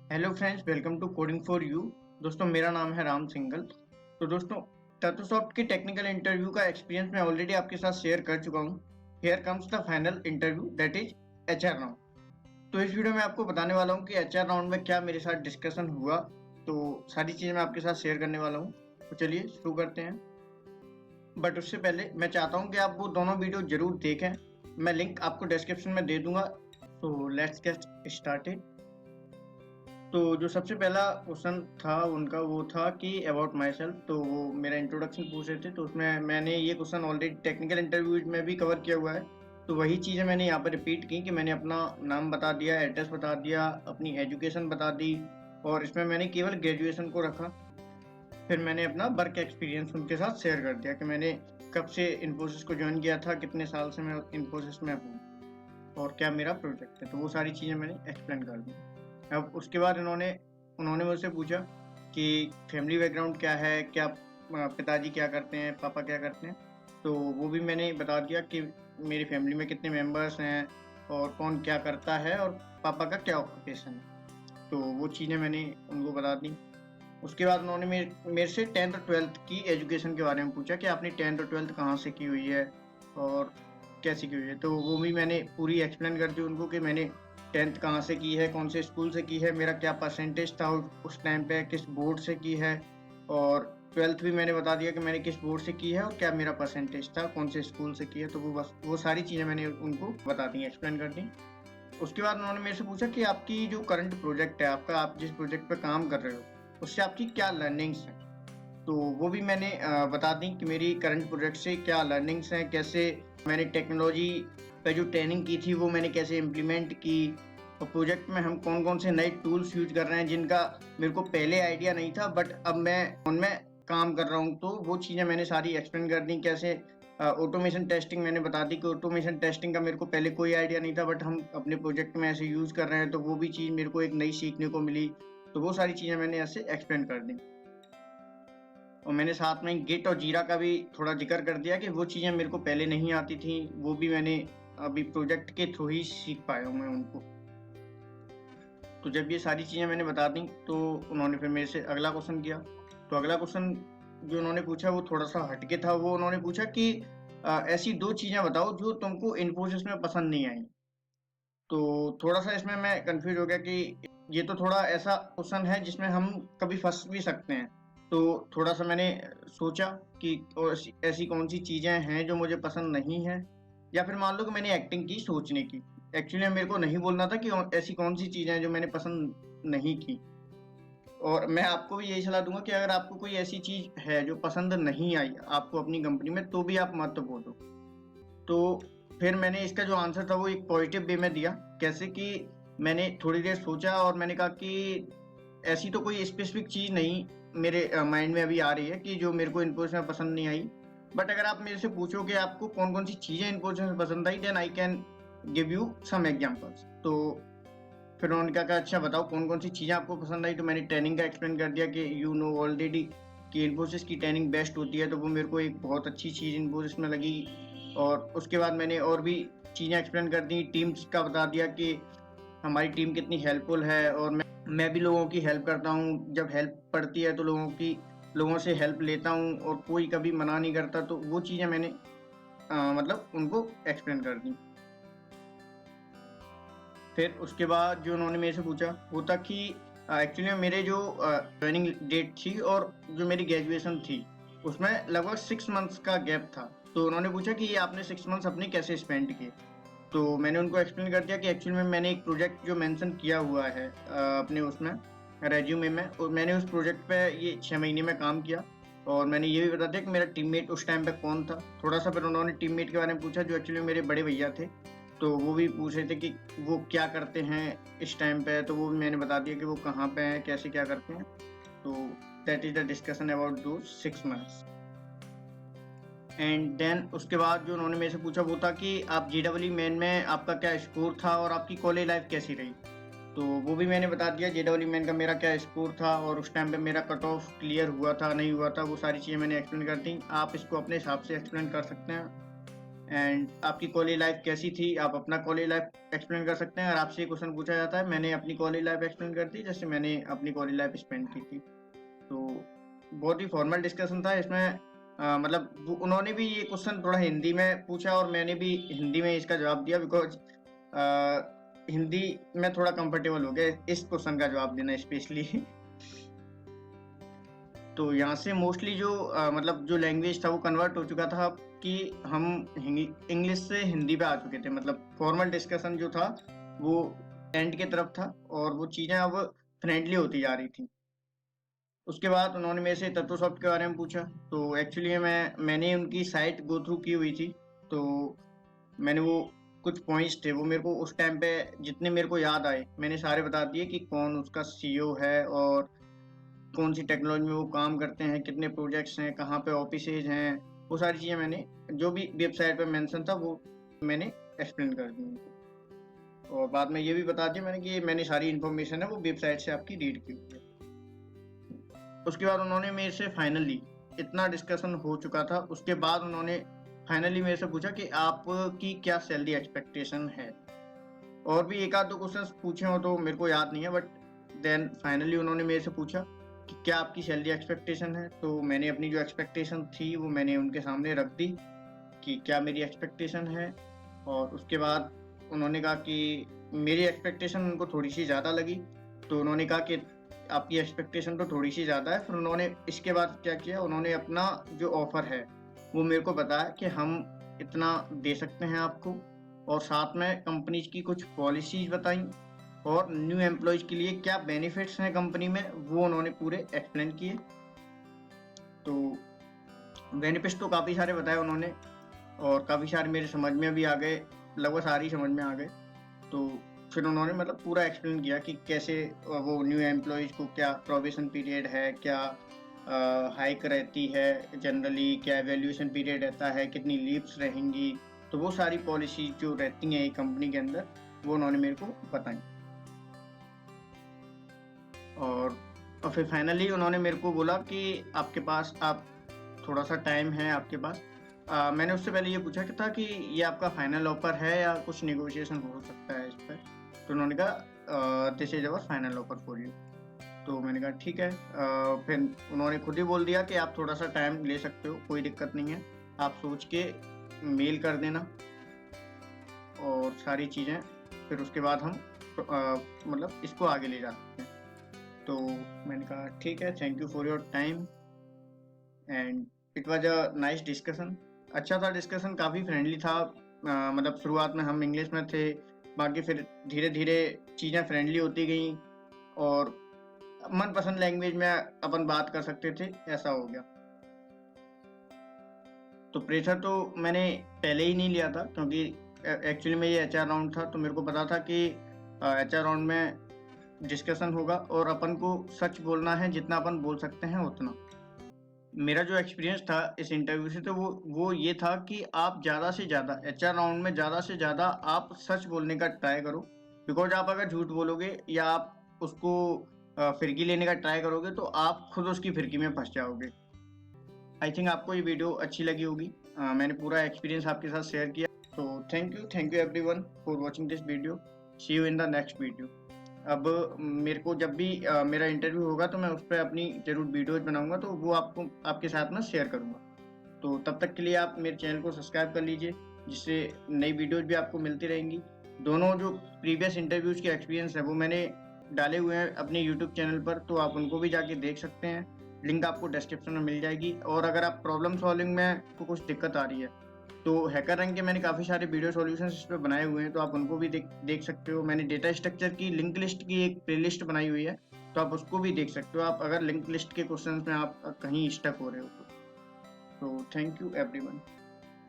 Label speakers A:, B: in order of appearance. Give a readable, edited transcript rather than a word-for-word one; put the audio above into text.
A: Hello friends, welcome to coding for you. दोस्तों, मेरा नाम है राम सिंगल। तो दोस्तों, टाटोसॉफ्ट की टेक्निकल इंटरव्यू का एक्सपीरियंस मैं ऑलरेडी आपके साथ शेयर कर चुका हूँ। Here comes the final interview, that is HR round. तो इस वीडियो में आपको बताने वाला हूँ कि एचआर राउंड में क्या मेरे साथ डिस्कशन हुआ। तो सारी चीज़ें मैं आपके साथ शेयर करने वाला हूँ। तो चलिए शुरू करते हैं। बट उससे पहले मैं चाहता हूँ कि आप वो दोनों वीडियो जरूर देखें। मैं लिंक आपको डिस्क्रिप्शन में दे दूंगा। तो लेट्स गेट स्टार्टेड। तो जो सबसे पहला क्वेश्चन था उनका वो था कि अबाउट माई सेल्फ। तो वो मेरा इंट्रोडक्शन पूछ रहे थे, तो उसमें मैंने ये क्वेश्चन ऑलरेडी टेक्निकल इंटरव्यूज में भी कवर किया हुआ है। तो वही चीज़ें मैंने यहाँ पर रिपीट की कि मैंने अपना नाम बता दिया, एड्रेस बता दिया, अपनी एजुकेशन बता दी, और इसमें मैंने केवल ग्रेजुएशन को रखा। फिर मैंने अपना वर्क एक्सपीरियंस उनके साथ शेयर कर दिया कि मैंने कब से इन्फोसिस को ज्वाइन किया था, कितने साल से मैं इन्फोसिस में हूँ, और क्या मेरा प्रोजेक्ट है। तो वो सारी चीज़ें मैंने एक्सप्लेन कर दी। अब उसके बाद उन्होंने उन्होंने मुझसे पूछा कि फैमिली बैकग्राउंड क्या है, क्या पिताजी क्या करते हैं, पापा क्या करते हैं। तो वो भी मैंने बता दिया कि मेरी फैमिली में कितने मेंबर्स हैं और कौन क्या करता है और पापा का क्या ऑक्यूपेशन है। तो वो चीज़ें मैंने उनको बता दी। उसके बाद उन्होंने मेरे से 10th और 12th की एजुकेशन के बारे में पूछा कि आपने 10th और 12th कहाँ से की हुई है और कैसे की हुई है। तो वो भी मैंने पूरी एक्सप्लेन कर दी उनको कि मैंने 10th कहाँ से की है, कौन से स्कूल से की है, मेरा क्या परसेंटेज था उस टाइम पे, किस बोर्ड से की है, और 12th भी मैंने बता दिया कि मैंने किस बोर्ड से की है और क्या मेरा परसेंटेज था, कौन से स्कूल से की है। तो वो सारी चीज़ें मैंने उनको बता दी, एक्सप्लेन कर दी। उसके बाद उन्होंने मेरे से पूछा कि आपकी जो करंट प्रोजेक्ट है, आप जिस प्रोजेक्ट पे काम कर रहे हो, उससे आपकी क्या लर्निंग्स हैं। तो वो भी मैंने बता दी कि मेरी करंट प्रोजेक्ट से क्या लर्निंग्स हैं, कैसे मैंने टेक्नोलॉजी पे जो ट्रेनिंग की थी वो मैंने कैसे इम्प्लीमेंट की, और प्रोजेक्ट में हम कौन कौन से नए टूल्स यूज कर रहे हैं जिनका मेरे को पहले आइडिया नहीं था, बट अब मैं उनमें काम कर रहा हूँ। तो वो चीज़ें मैंने सारी एक्सप्लेन कर दी। कैसे ऑटोमेशन टेस्टिंग मैंने बता दी कि ऑटोमेशन टेस्टिंग का मेरे को पहले कोई आइडिया नहीं था, बट हम अपने प्रोजेक्ट में ऐसे यूज़ कर रहे हैं, तो वो भी चीज़ मेरे को एक नई सीखने को मिली। तो वो सारी चीज़ें मैंने ऐसे एक्सप्लेन कर दी। और मैंने साथ में गिट और जीरा का भी थोड़ा जिक्र कर दिया कि वो चीज़ें मेरे को पहले नहीं आती थी, वो भी मैंने अभी प्रोजेक्ट के थ्रू ही सीख पाया हूँ मैं उनको। तो जब ये सारी चीज़ें मैंने बता दी, तो उन्होंने फिर मेरे से अगला क्वेश्चन किया। तो अगला क्वेश्चन जो उन्होंने पूछा वो थोड़ा सा हटके था। वो उन्होंने पूछा कि ऐसी 2 चीज़ें बताओ जो तुमको इन्फोसिस में पसंद नहीं आई। तो थोड़ा सा इसमें मैं कंफ्यूज हो गया कि ये तो थोड़ा ऐसा क्वेश्चन है जिसमें हम कभी फंस भी सकते हैं। तो थोड़ा सा मैंने सोचा कि ऐसी कौन सी चीज़ें हैं जो मुझे पसंद नहीं है, या फिर मान लो कि मैंने एक्टिंग की सोचने की। एक्चुअली मेरे को नहीं बोलना था कि ऐसी कौन सी चीज़ें हैं जो मैंने पसंद नहीं की। और मैं आपको भी यही सलाह दूंगा कि अगर आपको कोई ऐसी चीज़ है जो पसंद नहीं आई आपको अपनी कंपनी में, तो भी आप मत बोलो। तो फिर मैंने इसका जो आंसर था वो एक पॉजिटिव वे में दिया। कैसे कि मैंने थोड़ी देर सोचा और मैंने कहा कि ऐसी तो कोई स्पेसिफिक चीज़ नहीं मेरे माइंड में अभी आ रही है कि जो मेरे को इन्फोसिस में पसंद नहीं आई। बट अगर आप मेरे से पूछो कि आपको कौन कौन सी चीज़ें इन्फोसिस में पसंद आई, then I can give you some examples. तो फिर उन्होंने कहा कि अच्छा बताओ कौन कौन सी चीज़ें आपको पसंद आई। तो मैंने ट्रेनिंग का एक्सप्लेन कर दिया कि यू नो ऑलरेडी कि इन्फोसिस की ट्रेनिंग बेस्ट होती है। तो वो मेरे को एक बहुत अच्छी चीज़ इन्फोसिस में लगी। और उसके बाद मैंने और भी चीज़ें एक्सप्लेन कर दी। टीम्स का बता दिया कि हमारी टीम कितनी हेल्पफुल है, और मैं भी लोगों की हेल्प करता हूँ। जब हेल्प पड़ती है तो लोगों से हेल्प लेता हूँ और कोई कभी मना नहीं करता। तो वो चीज़ें मैंने मतलब उनको एक्सप्लेन कर दी। फिर उसके बाद जो उन्होंने मेरे से पूछा वो था कि एक्चुअली मेरे जो ज्वाइनिंग डेट थी और जो मेरी ग्रेजुएशन थी उसमें लगभग 6 मंथ्स का गैप था। तो उन्होंने पूछा कि ये आपने 6 मंथ्स अपने कैसे स्पेंड किए। तो मैंने उनको एक्सप्लेन कर दिया कि एक्चुअली में मैंने एक प्रोजेक्ट जो मेंशन किया हुआ है अपने उसमें रेज्यूमे में, और मैंने उस प्रोजेक्ट पे ये 6 महीने में काम किया। और मैंने ये भी बता दिया कि मेरा टीममेट उस टाइम पे कौन था। थोड़ा सा फिर उन्होंने टीममेट के बारे में पूछा जो एक्चुअली मेरे बड़े भैया थे। तो वो भी पूछ रहे थे कि वो क्या करते हैं इस टाइम पे। तो वो भी मैंने बता दिया कि वो कहाँ पे हैं, कैसे क्या करते हैं। तो that is the discussion about दो 6 मंथ्स। एंड देन उसके बाद जो उन्होंने मेरे से पूछा वो था कि आप JEE मेन में आपका क्या स्कोर था और आपकी कॉलेज लाइफ कैसी रही। तो वो भी मैंने बता दिया JEE मेन का मेरा क्या स्कोर था और उस टाइम पे मेरा कट ऑफ क्लियर हुआ था नहीं हुआ था। वो सारी चीज़ें मैंने एक्सप्लेन कर दी। आप इसको अपने हिसाब से एक्सप्लेन कर सकते हैं। एंड आपकी कॉलेज लाइफ कैसी थी, आप अपना कॉलेज लाइफ एक्सप्लेन कर सकते हैं। अगर आपसे क्वेश्चन पूछा जाता है, मैंने अपनी कॉलेज लाइफ एक्सप्लेन कर दी जैसे मैंने अपनी कॉलेज लाइफ स्पेंड की थी। तो बहुत ही फॉर्मल डिस्कशन था इसमें। मतलब उन्होंने भी ये क्वेश्चन थोड़ा हिंदी में पूछा और मैंने भी हिंदी में इसका जवाब दिया, बिकॉज हिंदी में थोड़ा कंफर्टेबल हो गया इस क्वेश्चन का जवाब देना स्पेशली। तो यहाँ से मोस्टली जो मतलब जो लैंग्वेज था वो कन्वर्ट हो चुका था कि हम इंग्लिश से हिंदी पे आ चुके थे। मतलब फॉर्मल डिस्कशन जो था वो एंड के तरफ था और वो चीज़ें अब फ्रेंडली होती जा रही थी। उसके बाद उन्होंने मेरे से तत्वसॉफ्ट के बारे में पूछा। तो एक्चुअली मैंने उनकी साइट गो थ्रू की हुई थी। तो मैंने वो कुछ पॉइंट्स थे वो मेरे को उस टाइम पे जितने मेरे को याद आए मैंने सारे बता दिए कि कौन उसका सीईओ है और कौन सी टेक्नोलॉजी में वो काम करते हैं, कितने प्रोजेक्ट्स हैं, कहाँ पे ऑफिसेज हैं। वो सारी चीज़ें मैंने जो भी वेबसाइट पे मेंशन था वो मैंने एक्सप्लेन कर दी उनको। और बाद में ये भी बता दिया मैंने कि मैंने सारी इन्फॉर्मेशन है वो वेबसाइट से आपकी रीड की हुई है। उसके बाद उन्होंने मेरे से फाइनली इतना डिस्कशन हो चुका था, उसके बाद उन्होंने फाइनली मेरे से पूछा कि आपकी क्या सैलरी एक्सपेक्टेशन है। और भी एक आध दो क्वेश्चन पूछे हो तो मेरे को याद नहीं है, बट देन फाइनली उन्होंने मेरे से पूछा कि क्या आपकी सैलरी एक्सपेक्टेशन है। तो मैंने अपनी जो एक्सपेक्टेशन थी वो मैंने उनके सामने रख दी कि क्या मेरी एक्सपेक्टेशन है। और उसके बाद उन्होंने कहा कि मेरी एक्सपेक्टेशन उनको थोड़ी सी ज़्यादा लगी। तो उन्होंने कहा कि आपकी एक्सपेक्टेशन तो थोड़ी सी ज़्यादा है। फिर उन्होंने इसके बाद क्या किया, उन्होंने अपना जो ऑफ़र है वो मेरे को बताया कि हम इतना दे सकते हैं आपको, और साथ में कंपनीज की कुछ पॉलिसीज बताई और न्यू एम्प्लॉयज के लिए क्या बेनिफिट्स हैं कंपनी में वो उन्होंने पूरे एक्सप्लेन किए। तो बेनिफिट्स तो काफ़ी सारे बताए उन्होंने और काफ़ी सारे मेरे समझ में भी आ गए, लगभग सारी समझ में आ गए। तो फिर उन्होंने मतलब पूरा एक्सप्लेन किया कि कैसे वो न्यू एम्प्लॉयज़ को क्या प्रोबेशन पीरियड है, क्या हाइक रहती है जनरली, क्या एवैल्यूएशन पीरियड रहता है, कितनी लीव्स रहेंगी। तो वो सारी पॉलिसी जो रहती हैं एक कंपनी के अंदर वो उन्होंने मेरे को बताई। और फिर फाइनली उन्होंने मेरे को बोला कि आपके पास आप थोड़ा सा टाइम है आपके पास। मैंने उससे पहले ये पूछा कि था कि ये आपका फाइनल ऑफर है या कुछ नेगोशिएशन हो सकता है इस पर। तो उन्होंने कहा this is our final offer for you. तो मैंने कहा ठीक है। फिर उन्होंने खुद ही बोल दिया कि आप थोड़ा सा टाइम ले सकते हो, कोई दिक्कत नहीं है, आप सोच के मेल कर देना और सारी चीज़ें, फिर उसके बाद हम मतलब इसको आगे ले जा सकते हैं। तो मैंने कहा ठीक है, thank you for your time and it was a nice discussion. अच्छा था डिस्कशन, काफ़ी फ्रेंडली था। मतलब शुरुआत में हम इंग्लिश में थे, बाकी फिर धीरे धीरे चीज़ें फ्रेंडली होती गई और मनपसंद लैंग्वेज में अपन बात कर सकते थे, ऐसा हो गया। तो प्रेशर तो मैंने पहले ही नहीं लिया था क्योंकि एक्चुअली में ये एचआर राउंड था। तो मेरे को पता था कि एचआर राउंड में डिस्कशन होगा और अपन को सच बोलना है, जितना अपन बोल सकते हैं उतना। मेरा जो एक्सपीरियंस था इस इंटरव्यू से तो वो ये था कि आप ज़्यादा से ज़्यादा एचआर राउंड में ज़्यादा से ज़्यादा आप सच बोलने का ट्राई करो। बिकॉज आप अगर झूठ बोलोगे या आप उसको फिरकी लेने का ट्राई करोगे तो आप खुद उसकी फिरकी में फंस जाओगे। आई थिंक आपको ये वीडियो अच्छी लगी होगी। मैंने पूरा एक्सपीरियंस आपके साथ शेयर किया। तो thank you everyone for watching this video. See you in the next video. अब मेरे को जब भी मेरा इंटरव्यू होगा तो मैं उस पर अपनी ज़रूर वीडियोज बनाऊंगा, तो वो आपको आपके साथ में शेयर करूंगा। तो तब तक के लिए आप मेरे चैनल को सब्सक्राइब कर लीजिए, जिससे नई वीडियोज भी आपको मिलती रहेंगी। दोनों जो प्रीवियस इंटरव्यूज़ के एक्सपीरियंस है वो मैंने डाले हुए हैं अपने यूट्यूब चैनल पर, तो आप उनको भी जाके देख सकते हैं। लिंक आपको डिस्क्रिप्शन में मिल जाएगी। और अगर आप प्रॉब्लम सॉल्विंग में को कुछ दिक्कत आ रही है तो हैकर रैंक के मैंने काफ़ी सारे वीडियो सॉल्यूशंस इस पर बनाए हुए हैं, तो आप उनको भी देख सकते हो। मैंने डेटा स्ट्रक्चर की लिंक लिस्ट की एक प्लेलिस्ट बनाई हुई है, तो आप उसको भी देख सकते हो, आप अगर लिंक लिस्ट के क्वेश्चंस में आप कहीं स्टक हो रहे हो तो थैंक यू एवरीवन।